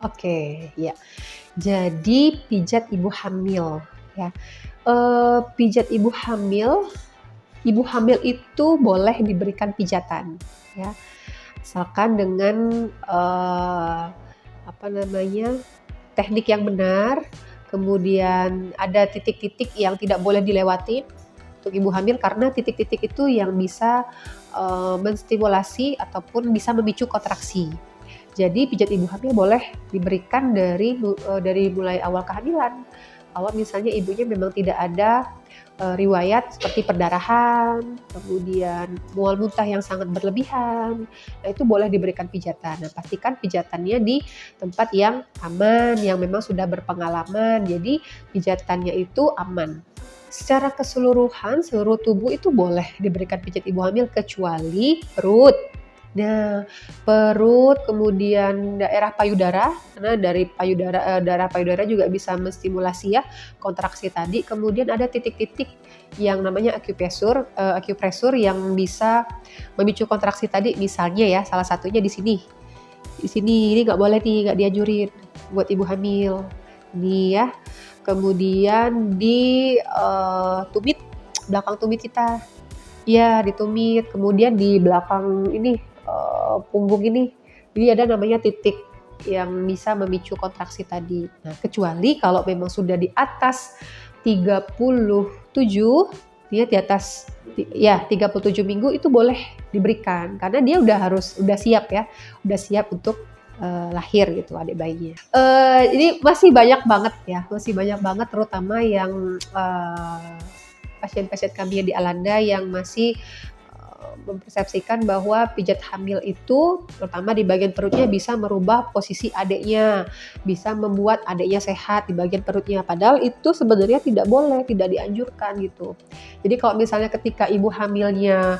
Oke, ya. Jadi pijat ibu hamil, ya. Pijat ibu hamil itu boleh diberikan pijatan, ya. Asalkan dengan, apa namanya, teknik yang benar, kemudian ada titik-titik yang tidak boleh dilewati untuk ibu hamil karena titik-titik itu yang bisa, menstimulasi ataupun bisa memicu kontraksi. Jadi pijat ibu hamil boleh diberikan dari mulai awal kehamilan. Kalau misalnya ibunya memang tidak ada, riwayat seperti perdarahan, kemudian mual muntah yang sangat berlebihan, nah itu boleh diberikan pijatan. Nah pastikan pijatannya di tempat yang aman, yang memang sudah berpengalaman, jadi pijatannya itu aman. Secara keseluruhan, seluruh tubuh itu boleh diberikan pijat ibu hamil kecuali perut. Nah, perut, kemudian daerah payudara, karena dari daerah payudara juga bisa menstimulasi ya, kontraksi tadi. Kemudian ada titik-titik yang namanya akupresur yang bisa memicu kontraksi tadi. Misalnya ya, salah satunya di sini. Di sini, ini nggak boleh nih, nggak dianjurin buat ibu hamil. Ini ya. Kemudian di tumit, belakang tumit kita. Iya, di tumit. Kemudian di belakang ini, punggung ini. Jadi ada namanya titik yang bisa memicu kontraksi tadi. Nah, kecuali kalau memang sudah di atas 37, dia di atas ya 37 minggu itu boleh diberikan karena dia udah siap ya, udah siap untuk lahir gitu adik bayinya. Ini masih banyak banget terutama yang pasien-pasien kami yang di Alanda yang masih mempersepsikan bahwa pijat hamil itu terutama di bagian perutnya bisa merubah posisi adiknya, bisa membuat adiknya sehat di bagian perutnya. Padahal itu sebenarnya tidak boleh, tidak dianjurkan gitu. Jadi kalau misalnya ketika ibu hamilnya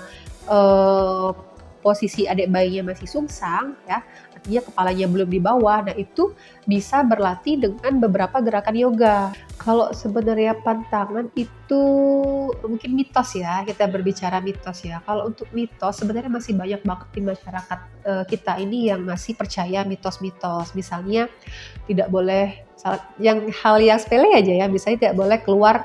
posisi adik bayinya masih sungsang ya, artinya kepalanya belum di bawah, nah itu bisa berlatih dengan beberapa gerakan yoga. Kalau sebenarnya pantangan itu mungkin mitos ya, kita berbicara mitos ya. Kalau untuk mitos sebenarnya masih banyak banget di masyarakat kita ini yang masih percaya mitos-mitos. Misalnya tidak boleh hal yang sepele aja ya, misalnya tidak boleh keluar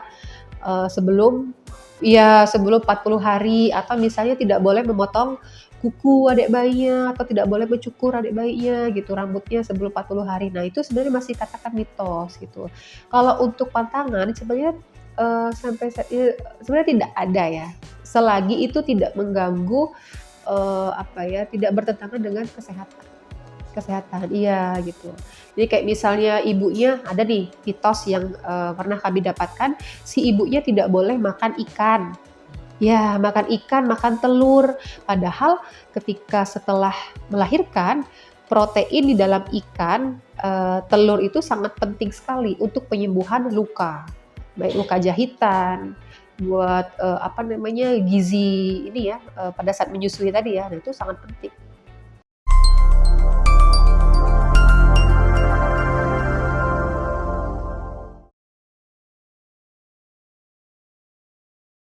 sebelum 40 hari, atau misalnya tidak boleh memotong kuku adik bayinya atau tidak boleh mencukur adik bayinya gitu rambutnya sebelum 40 hari. Nah, itu sebenarnya masih katakan mitos gitu. Kalau untuk pantangan sebenarnya sampai saat ini sebenarnya tidak ada ya. Selagi itu tidak mengganggu tidak bertentangan dengan kesehatan. Iya gitu. Jadi kayak misalnya ibunya ada nih mitos yang pernah kami dapatkan, si ibunya tidak boleh makan ikan. Ya, makan ikan, makan telur. Padahal ketika setelah melahirkan, protein di dalam ikan, telur itu sangat penting sekali untuk penyembuhan luka. Baik luka jahitan, buat gizi ini ya, pada saat menyusui tadi ya. Nah, itu sangat penting.